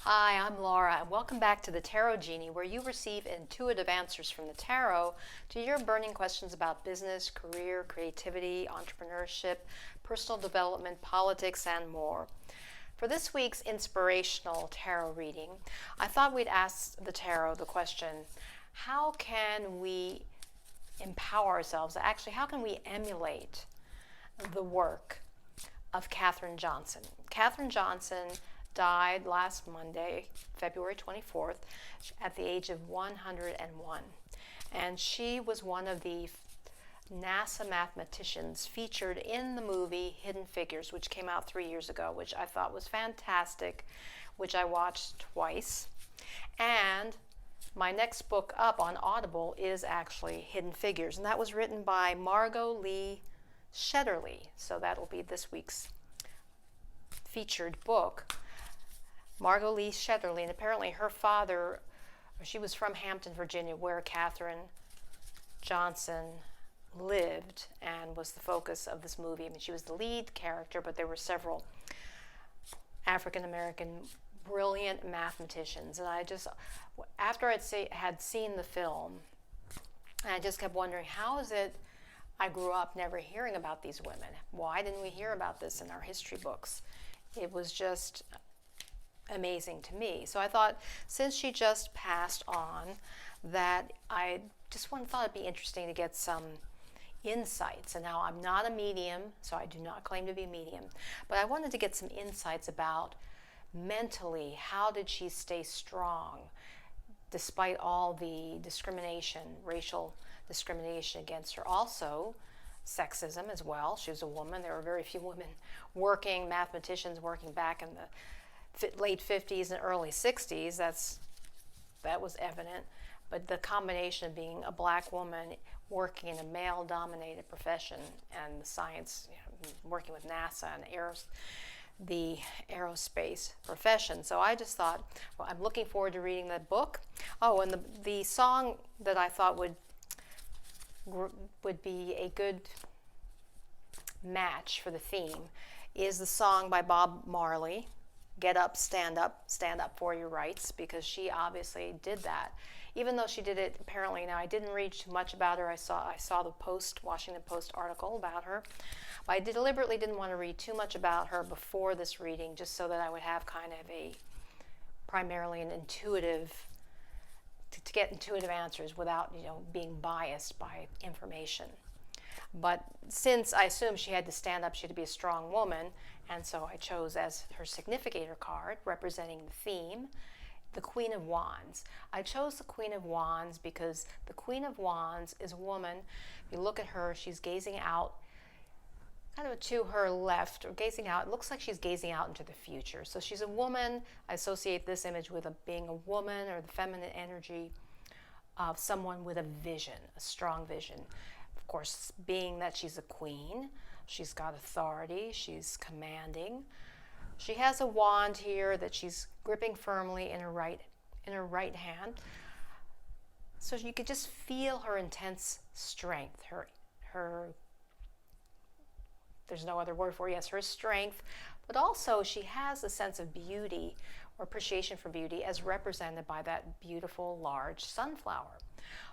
Hi, I'm Laura, and welcome back to the Tarot Genie, where you receive intuitive answers from the tarot to your burning questions about business, career, creativity, entrepreneurship, personal development, politics, and more. For this week's inspirational tarot reading, I thought we'd ask the tarot the question, how can we empower ourselves? Actually, how can we emulate the work of Katherine Johnson? Katherine Johnson died last Monday, February 24th, at the age of 101. And she was one of the NASA mathematicians featured in the movie Hidden Figures, which came out 3 years ago, which I thought was fantastic, which I watched twice. And my next book up on Audible is actually Hidden Figures, and that was written by Margot Shetterly. So that will be this week's featured book. Margot Shetterly, and apparently her father, she was from Hampton, Virginia, where Katherine Johnson lived and was the focus of this movie. I mean, she was the lead character, but there were several African-American brilliant mathematicians. And I just, after I had seen the film, I just kept wondering, how is it I grew up never hearing about these women? Why didn't we hear about this in our history books? It was just amazing to me. So I thought, since she just passed on, that I just thought it'd be interesting to get some insights. And now I'm not a medium, so I do not claim to be a medium, but I wanted to get some insights about mentally, how did she stay strong despite all the discrimination, racial discrimination against her. Also, sexism as well. She was a woman. There were very few women mathematicians working back in the late 50s and early 60s. That was evident. But the combination of being a black woman working in a male-dominated profession and the science, working with NASA and the aerospace profession. So I just thought, well, I'm looking forward to reading the book. Oh, and the song that I thought would be a good match for the theme is the song by Bob Marley, Get Up, Stand Up for Your Rights, because she obviously did that. Even though she did it, apparently, now I didn't read too much about her. I saw the Washington Post article about her. But I deliberately didn't want to read too much about her before this reading, just so that I would have kind of primarily an intuitive, to get intuitive answers without, being biased by information. But since I assumed she had to stand up, she had to be a strong woman, and so I chose as her significator card, representing the theme, the Queen of Wands. I chose the Queen of Wands because the Queen of Wands is a woman. If you look at her, she's gazing out kind of to her left, or gazing out. It looks like she's gazing out into the future. So she's a woman. I associate this image with being a woman, or the feminine energy of someone with a vision, a strong vision. Of course, being that she's a queen, she's got authority, she's commanding. She has a wand here that she's gripping firmly in her right hand. So you could just feel her intense strength, her there's no other word for it, yes, her strength, but also she has a sense of beauty or appreciation for beauty as represented by that beautiful large sunflower.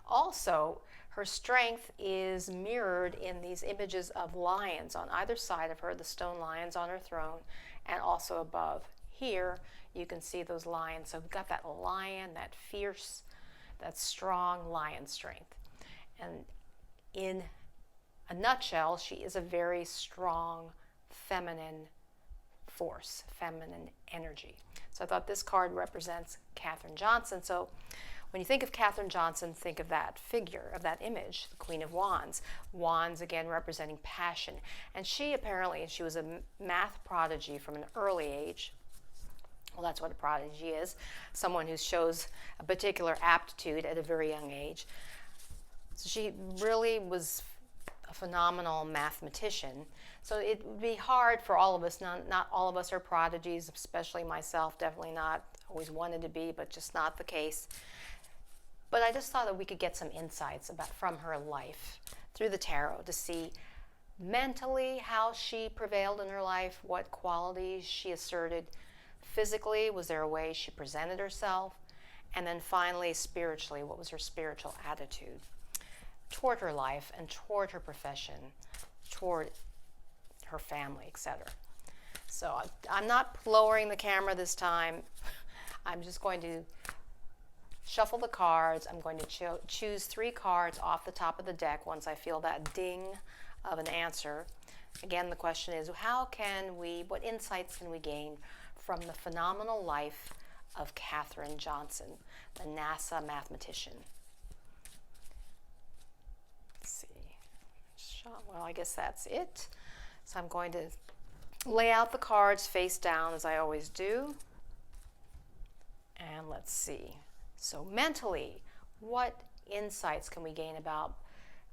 Also, her strength is mirrored in these images of lions on either side of her, the stone lions on her throne, and also above. Here, you can see those lions. So we've got that lion, that fierce, that strong lion strength. And in a nutshell, she is a very strong feminine force, feminine energy. So I thought this card represents Katherine Johnson. So when you think of Katherine Johnson, think of that figure, of that image, the Queen of Wands. Wands, again, representing passion. And she was a math prodigy from an early age. Well, that's what a prodigy is, someone who shows a particular aptitude at a very young age. So she really was a phenomenal mathematician. So it would be hard for all of us, not all of us are prodigies, especially myself, definitely not, always wanted to be, but just not the case. But I just thought that we could get some insights from her life through the tarot to see mentally how she prevailed in her life, what qualities she asserted, Physically, was there a way she presented herself? And then finally, spiritually, what was her spiritual attitude toward her life and toward her profession, toward her family, etc. So I'm not lowering the camera this time. I'm just going to shuffle the cards. I'm going to choose 3 cards off the top of the deck once I feel that ding of an answer. Again, the question is, what insights can we gain from the phenomenal life of Katherine Johnson, the NASA mathematician? Let's see. Well, I guess that's it. So I'm going to lay out the cards face down as I always do. And let's see. So mentally, what insights can we gain about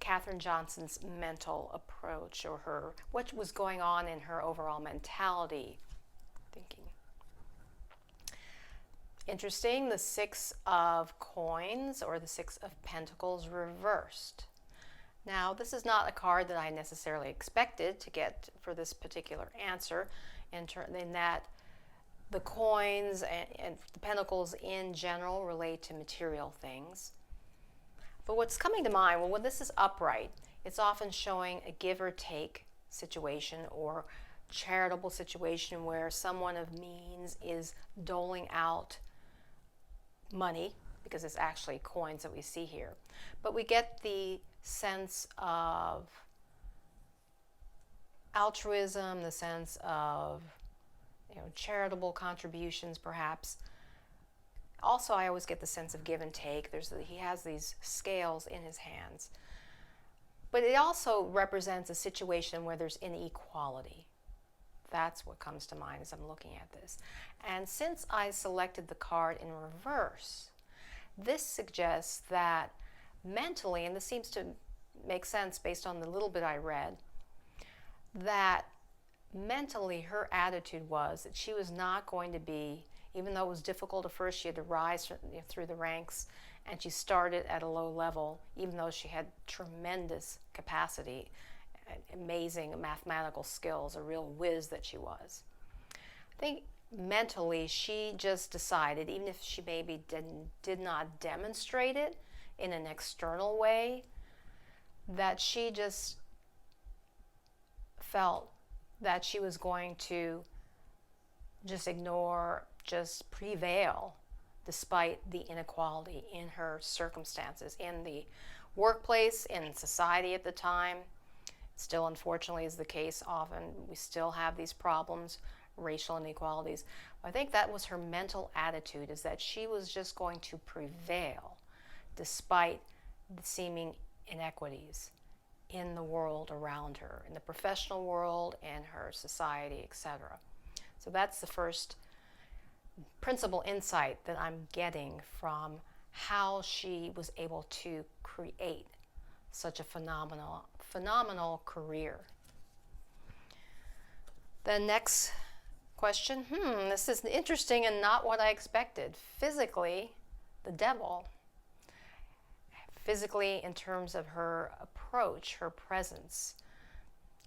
Katherine Johnson's mental approach, or what was going on in her overall mentality, thinking? Interesting, the 6 of coins, or the 6 of pentacles reversed. Now, this is not a card that I necessarily expected to get for this particular answer, in that the coins and the pentacles in general relate to material things. But what's coming to mind, well, when this is upright, it's often showing a give or take situation or charitable situation where someone of means is doling out money, because it's actually coins that we see here. But we get the sense of altruism, the sense of charitable contributions, perhaps. Also, I always get the sense of give and take. He has these scales in his hands. But it also represents a situation where there's inequality. That's what comes to mind as I'm looking at this. And since I selected the card in reverse, this suggests that mentally, and this seems to make sense based on the little bit I read, that mentally her attitude was that she was not going to be, even though it was difficult at first, she had to rise through the ranks, and she started at a low level, even though she had tremendous capacity, amazing mathematical skills, a real whiz that she was. I think mentally she just decided, even if she maybe did not demonstrate it in an external way, that she just felt that she was going to just ignore, just prevail, despite the inequality in her circumstances, in the workplace, in society at the time. Still, unfortunately, is the case often. We still have these problems, racial inequalities. I think that was her mental attitude, is that she was just going to prevail despite the seeming inequities in the world around her, in the professional world, in her society, etc. So that's the first principal insight that I'm getting from how she was able to create such a phenomenal career. The next question, this is interesting and not what I expected. Physically, the devil. Physically, in terms of her approach, her presence.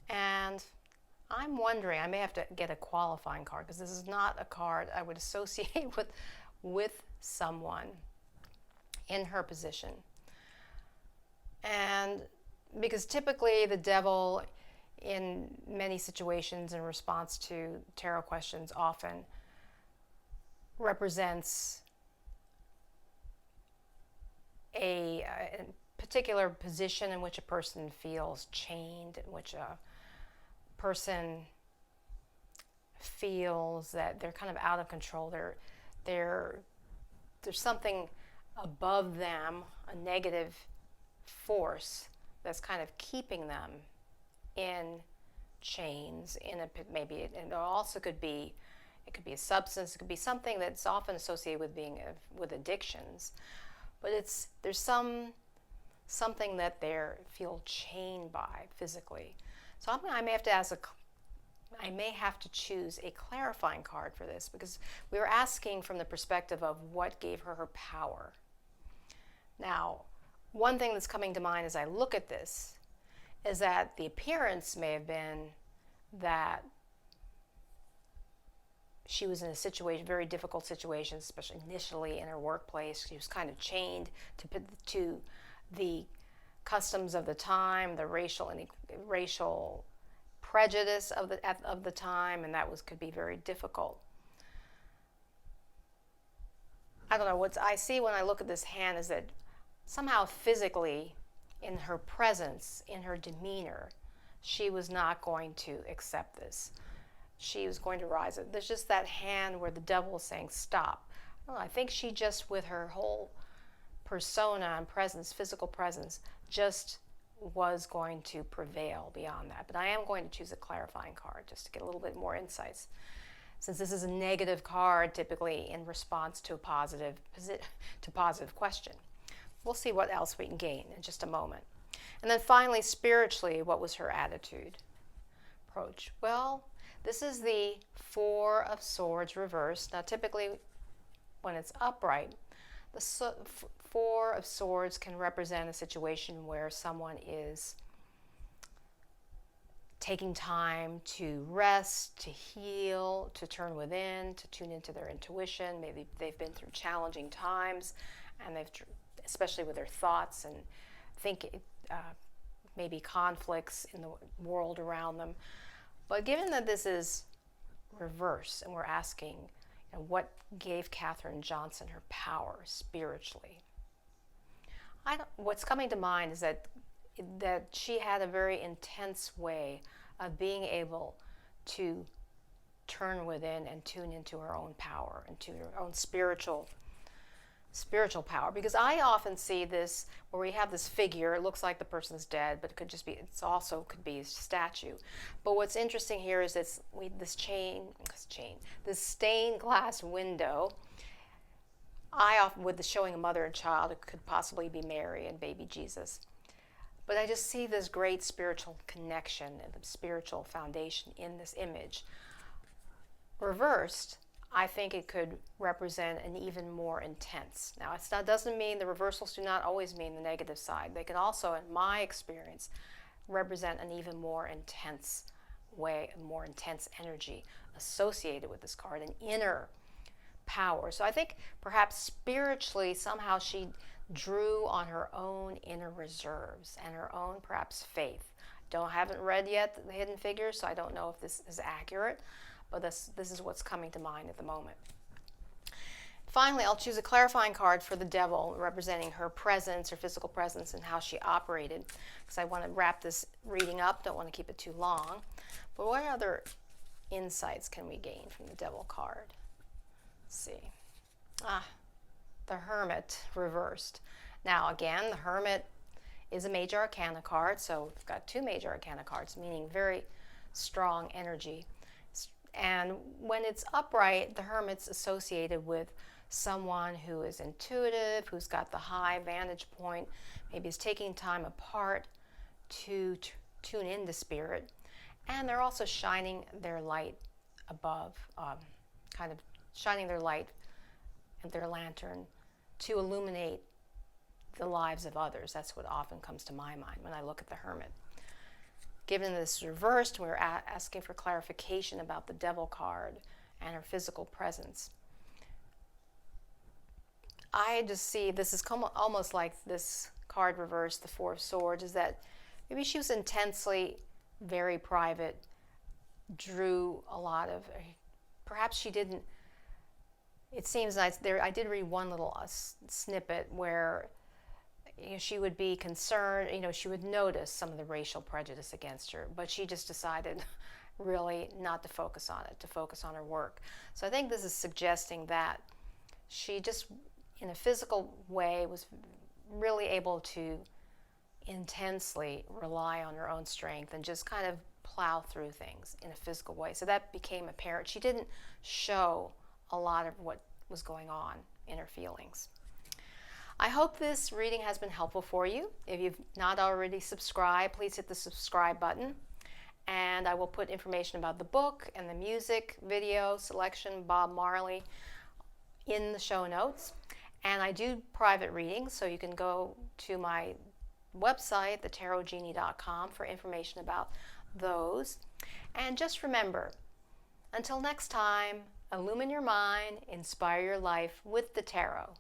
And I'm wondering, I may have to get a qualifying card, because this is not a card I would associate with someone in her position. And because typically the devil, in many situations in response to tarot questions, often represents a particular position in which a person feels chained, in which a person feels that they're kind of out of control. There's something above them, a negative force that's kind of keeping them in chains. And it also could be a substance. It could be something that's often associated with addictions. But there's something that they feel chained by physically. So I may have to choose a clarifying card for this, because we were asking from the perspective of what gave her power. Now, one thing that's coming to mind as I look at this is that the appearance may have been that she was in a situation, very difficult situation, especially initially in her workplace. She was kind of chained to the customs of the time, the racial prejudice of the time, and that could be very difficult. I don't know, what I see when I look at this hand is that somehow physically, in her presence, in her demeanor, she was not going to accept this. She was going to rise up. There's just that hand where the devil is saying, stop. I think she just, with her whole persona and presence, physical presence, just was going to prevail beyond that. But I am going to choose a clarifying card just to get a little bit more insights. Since this is a negative card, typically in response to a positive question. We'll see what else we can gain in just a moment. And then finally, spiritually, what was her attitude? Approach. Well, this is the Four of Swords reversed. Now, typically, when it's upright, the Four of Swords can represent a situation where someone is taking time to rest, to heal, to turn within, to tune into their intuition. Maybe they've been through challenging times, and especially with their thoughts and maybe conflicts in the world around them. But given that this is reverse, and we're asking, what gave Katherine Johnson her power spiritually? What's coming to mind is that she had a very intense way of being able to turn within and tune into her own power, into her own spiritual power. Because I often see this where we have this figure, it looks like the person's dead, but it also could be a statue. But what's interesting here is this stained glass window. I often, with the showing a mother and child, it could possibly be Mary and baby Jesus. But I just see this great spiritual connection and the spiritual foundation in this image. Reversed, I think it could represent an even more intense. Now, it doesn't mean the reversals do not always mean the negative side. They can also, in my experience, represent an even more intense way, a more intense energy associated with this card, an inner power. So I think perhaps spiritually, somehow she drew on her own inner reserves and her own perhaps faith. Haven't read yet the Hidden Figures, so I don't know if this is accurate, but this is what's coming to mind at the moment. Finally, I'll choose a clarifying card for the devil, representing her presence, her physical presence, and how she operated, because I want to wrap this reading up, don't want to keep it too long. But what other insights can we gain from the devil card? Let's see. The Hermit reversed. Now again, the Hermit is a major arcana card, so we've got two major arcana cards, meaning very strong energy. And when it's upright, the Hermit's associated with someone who is intuitive, who's got the high vantage point, maybe is taking time apart to tune into spirit. And they're also shining their light above, kind of shining their light and their lantern to illuminate the lives of others. That's what often comes to my mind when I look at the Hermit. Given this reversed, we're asking for clarification about the Devil card and her physical presence. I just see this is almost like this card reversed, the Four of Swords, is that maybe she was intensely very private, drew a lot of, perhaps she didn't. It seems like I did read one little snippet where she would be concerned, she would notice some of the racial prejudice against her, but she just decided really not to focus on it, to focus on her work. So I think this is suggesting that she just, in a physical way, was really able to intensely rely on her own strength and just kind of plow through things in a physical way. So that became apparent. She didn't show a lot of what was going on in her feelings. I hope this reading has been helpful for you. If you've not already subscribed, please hit the subscribe button. And I will put information about the book and the music video selection, Bob Marley, in the show notes. And I do private readings, so you can go to my website, thetarotgenie.com, for information about those. And just remember, until next time, Illumine your mind, inspire your life with the tarot.